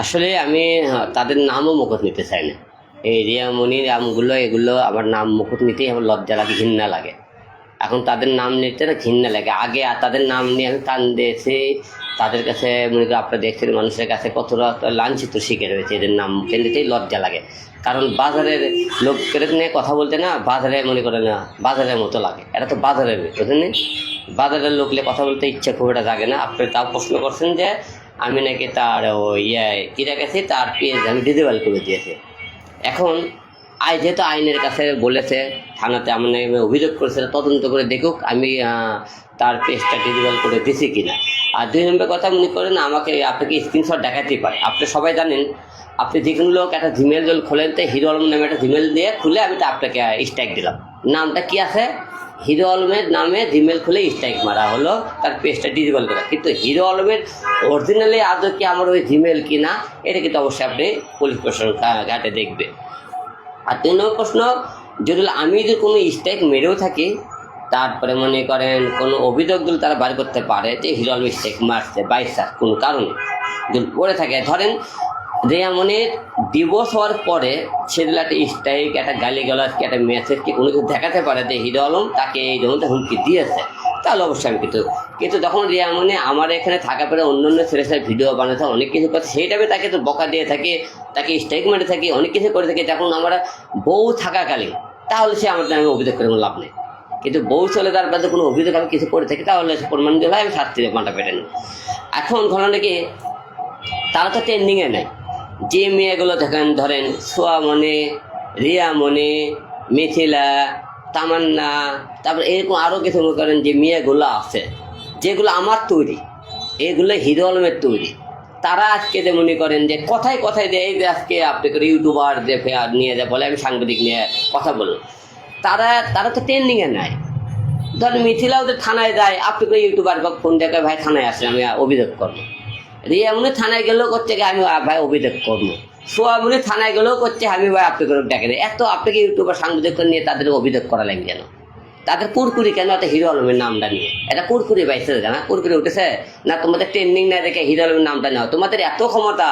আসলে আমি তাদের নামও মুখত নিতে চাই না। এই রিয়ামণির আমগুলো এগুলো আমার নাম মুখত নিতেই আমার লজ্জা লাগে, ঘৃণা লাগে। এখন তাদের নাম নিতে না ঘৃণা লাগে। আগে আর তাদের নাম নিয়ে আমি কান দিয়েছি, তাদের কাছে মনে করি আপনারা দেখছেন মানুষের কাছে কতটা লাঞ্ছিত শিকার হয়েছে। এদের নাম নিতেই লজ্জা লাগে। কারণ বাজারের লোকের নিয়ে কথা বলতে না বাজারে মনে করে না বাজারের মতো লাগে। এটা তো বাজারের বুঝলেন, বাজারের লোকলে কথা বলতে ইচ্ছা খুব একটা জাগে না। আপনি তাও প্রশ্ন করছেন যে আমি নাকি তার কিরা গেছি, তার পেজ আমি ডিজেবল করে দিয়েছি। এখন যেহেতু আইনের কাছে বলেছে, থানাতে আমার নামে অভিযোগ করেছে, তদন্ত করে দেখুক আমি তার পেজটা ডিজেবল করে দিছি কিনা। আর 2 নম্বর কথা মনে করেন আমাকে আপনাকে স্ক্রিনশট দেখাতেই পারে। আপনি সবাই জানেন, আপনি যে কোনো লোক একটা জিমেল জল খোলেন, তো হিরো আলম নামে একটা জিমেল দিয়ে খুলে আমি তো আপনাকে স্ট্রাইক দিলাম। নামটা কি আছে? হিরো আলমের নামে জিমেল খুলে স্ট্রাইক মারা হলো, তার পেজটা ডিজেবল করা। কিন্তু হিরো আলমের অরিজিনালি আদৌ কি আমার ওই জিমেল কি না, এটা কিন্তু অবশ্যই আপনি পুলিশ প্রশাসন ঘাটে দেখবে। আর 3 নম্বর প্রশ্ন, যদি আমি যদি কোনো স্ট্রাইক মেরেও থাকি, তারপরে মনে করেন কোনো অভিযোগগুলো তারা বার করতে পারে যে হিরো আলম স্ট্রাইক মারছে বাইসার কোনো কারণে যদি পড়ে থাকে। ধরেন রিয়ামণির ডিভোর্স হওয়ার পরে সেগুলো একটা স্ট্রাইক, একটা গালিগালাজ, কি একটা মেসেজ, কি কোনো কিছু দেখাতে পারে যে হিরো আলম তাকে এই জন্য হুমকি দিয়েছে, তাহলে অবশ্যই আমি কিন্তু যখন রিয়ামণি আমার এখানে থাকা পরে অন্য ছেলের ভিডিও বানাতে অনেক কিছু করছে, সেই টাইমে তাকে তো বকা দিয়ে থাকে, তাকে স্ট্রাইক মেরে থাকি, অনেক কিছু করে থাকি যখন আমরা বউ থাকাকালীন, তাহলে সে আমার নামে অভিযোগ করে লাভ নেই। কিন্তু বউ চলে তার কাছে কোনো অভিযোগ আমি কিছু করে থাকি, তাহলে প্রমাণ দিলে আমি শাস্তি মাথা পেটে নিই। এখন ঘটনা কি, তারা তো ট্রেন্ডিংয়ে নেই। যে মেয়েগুলো দেখেন, ধরেন সোয়ামণি, রিয়ামণি, মিথিলা, তামান্না, তারপর এরকম আরও কিছু মনে করেন যে মেয়েগুলো আছে যেগুলো আমার তৈরি, এগুলো হিরো আলমের তৈরি। তারা আজকে যে মনে করেন যে কথায় কথায় দেয়, এই যে আজকে আপনি করে ইউটিউবার যে নিয়ে যায় বলে আমি সাংবাদিক নিয়ে কথা বললাম, তারা তো ট্রেন্ডিংয়ে নেয়। ধরেন মিথিলা ওদের থানায় যায়, আপনি করে ইউটিউবার ফোন দেখে ভাই থানায় আসলে আমি অভিযোগ করবো। রিয়ামণি থানায় গেলেও করছে আমি ভাই অভিযোগ করবো। সোয়ামণি থানায় গেলেও করছে আমি ভাই আপনি করে ডেকে দেয়। এত আপনাকে ইউটিউবার সাংবাদিক নিয়ে তাদের অভিযোগ করা লাগে কেন? তাদের কুরকুরি কেন এত হিরো আলমের নামটা নিয়ে? এটা কুরকুরি বাইছে না, কুরকুরি উঠেছে না? তোমাদের ট্রেন্ডিং না দেখে হিরো আলমের নামটা নেওয়া, তোমাদের এত ক্ষমতা।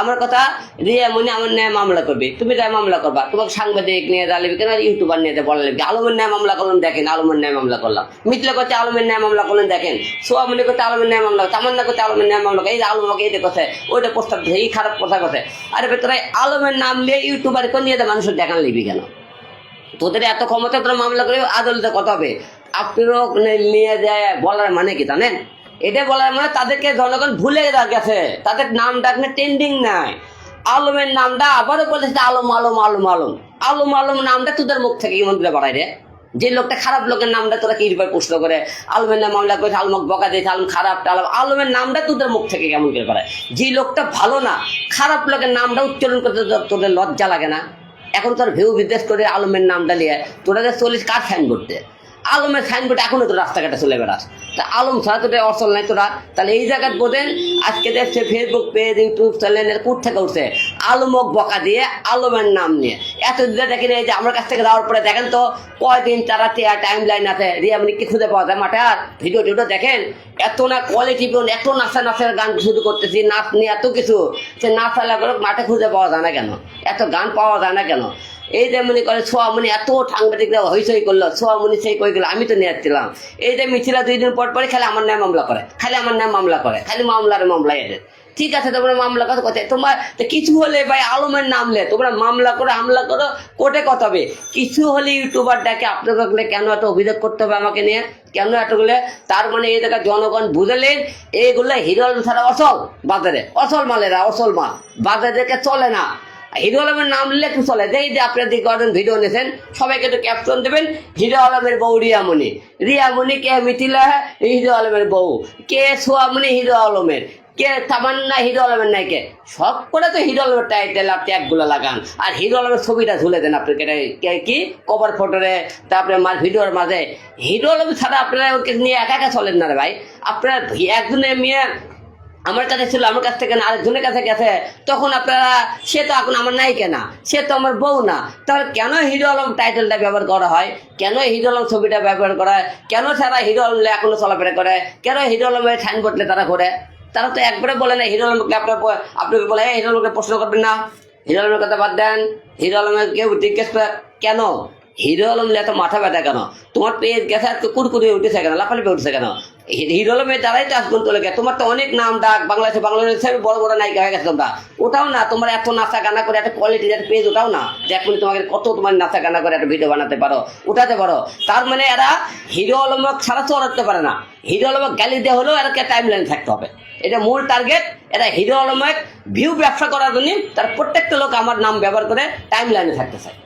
আমার কথা, রিয়ামণি আমার ন্যায় মামলা করবে, তুমি তাই মামলা করবা, তোমাকে সাংবাদিক নিয়ে দাঁড়াবে কেন, ইউটিউবার নিয়ে বলা লাগবে। আলমের ন্যায় মামলা করলাম দেখেন, আলমের ন্যায় মামলা করলাম। মিথিলা করছে আলমের ন্যায় মামলা করলেন দেখেন, সোয়ামণি করতে আলমের ন্যায় মামলা, তামান্না করতে আলমের ন্যায় মামলা, এই যে আলমকে এইটা কথা, ওইটা প্রস্তাব দিচ্ছে, এই খারাপ কথা কথা। আরে ভেতরে আলমের নাম নিয়ে ইউটিউবার করে নিয়ে মানুষের দেখান লিবি কেন? তোদের এত ক্ষমতা, তোরা মামলা করে আদালতে কথা হবে। আপনারও নিয়ে যায় বলার মানে কি জানেন? এটা বলার মানে তাদেরকে জনগণ ভুলে গেছে, তাদের নাম ডাকলে ট্রেন্ডিং নাই। আলমের নামটা আবারও বলেছে আলম আলম আলম আলম আলম আলম নামটা তোদের মুখ থেকে কেমন করে বাড়াই রে? যে লোকটা খারাপ লোকের নামটা তোরা কি প্রশ্ন করে আলমের নাম মামলা করেছে, আলমক বকা দিয়েছে, আলম খারাপ, আলমের নামটা তোদের মুখ থেকে কেমন করে বাড়ায়? যে লোকটা ভালো না, খারাপ লোকের নামটা উচ্চারণ করতে তোদের লজ্জা লাগে না? এখন তোর ভিউ বিদেশ করে আলমের নামটা নিয়ে তোরা যে চলিস কার সাইনবোর্ডে? আলমের সাইনবোর্ড এখনো তো রাস্তাঘাটে চলে বেড়াস, তা আলম ছাড়া তোদের অচল নাই তোরা। তাহলে এই জায়গায় বোঝেন, আজকে দেখছে ফেসবুক পেজ, ইউটিউব চ্যানেলের কোথ থেকে উঠছে আলমক বকা দিয়ে আলমের নাম নিয়ে। এত দিনে দেখেন, এই যে আমার কাছ থেকে যাওয়ার পরে দেখেন তো কয়দিন তারা টাইম লাইন আছে, রিয়ামণিকে খুঁজে পাওয়া যায় মাঠে। আর ভিডিও টিডিও দেখেন, এত না কোয়ালিটি, এত নাচের গান শুরু করতেছি, নাচ নিয়ে এত কিছু, সে নাচ আলা করে মাঠে খুঁজে পাওয়া যায় না কেন? এত গান পাওয়া যায় না কেন? এই যে মনে করে সোয়ামণি এত সাংবাদিকরা হইচই করলো, সোয়ামণি সেই কই গেল, আমি তো নিয়ে যাচ্ছিলাম। এই যে মিথিলা 2 দিন পর পরে খালি আমার নামে মামলা করে, খালি আমার নামে মামলা করে, খালি মামলার মামলা। এদের ঠিক আছে, তোমরা মামলা কথা কথা, তোমার কিছু হলে ভাই আলমের নামলে তোমরা মামলা করে হামলা করো, কোর্টে কথা হবে। কিছু হলে ইউটিউবার ডাকে আপনাকে কেন এত অভিযোগ করতে হবে আমাকে নিয়ে, কেন এতগুলো? তার মানে এই জায়গায় জনগণ বুঝলেন এইগুলো হিরো আলম ছাড়া অচল, বাজারে অচল মালেরা, অচল মাল বাজারে চলে না। হিরো আলমের নাম নিলে একটু চলে। যেই যে আপনার যে কজন ভিডিও নিয়েছেন সবাইকে একটু ক্যাপশন দেবেন, হিরো আলমের বউ রিয়ামণি, রিয়ামণি কে মিথিলা হিরো আলমের বউ, কে সোয়ামণি হিরো আলমের, কে তামান্না হিরো আলমের নাই, কে সব করে তো হিরো আলমের টাইটেল আর ট্যাগগুলো লাগান, আর হিরো আলমের ছবিটা ঝুলে দেন আপনাকে কি কভার ফটোরে, তারপরে ভিডিওর মাঝে। হিরো আলম ছাড়া আপনারা ওকে নিয়ে একা একা চলেন না রে ভাই। আপনারা একজনের মেয়ে আমার কাছে ছিল, আমার কাছ থেকে আরেকজনের কাছে গেছে, তখন আপনারা সে তো এখন আমার নায়িকা না, সে তো আমার বউ না, তাহলে কেন হিরো আলম টাইটেলটা ব্যবহার করা হয়? কেন হিরো আলম ছবিটা ব্যবহার করা হয়? কেন তারা হিরো আলম এখনো চলাফেরা করে? কেন হিরো আলমের সাইনবোর্ডলে তারা করে? তারা তো একবারে বলে না হিরো আলমকে আপনাকে বলে হিরো আলমকে প্রশ্ন করবেন না, হিরো আলমের কথা বাদ দেন, হিরো আলমের কেউ জিজ্ঞেস করে কেন হিরো আলম এত মাথা ব্যথা কেন, তোমার পেজ গেছে আজকে কুড়কুড়ি উঠেছে কেন, লাফালাফি উঠছে কেন, হিরো আলমের দ্বারাই তো আজগুন চলে গেছে, তোমার তো অনেক নাম ডাক বাংলাদেশে বড় বড় নায়িকা হয়ে গেছে তোমরা, ওটাও না তোমার এত নাচা গানা করে একটা কোয়ালিটি একটা পেজ, ওটাও না যে এখন তোমাকে কত তোমার নাচা গানা করে একটা ভিডিও বানাতে পারো, উঠাতে পারো, তার মানে এরা হিরো আলমক ছাড়া চড়াতে পারে না, হিরো আলমক গালি দেওয়া হলেও এরা টাইম লাইন থাকতে হবে, এটা মূল টার্গেট, এরা হিরো আলমের ভিউ ব্যবসা করার জন্য তার প্রত্যেকটা লোক আমার নাম ব্যবহার করে টাইম লাইনে থাকতে চায়।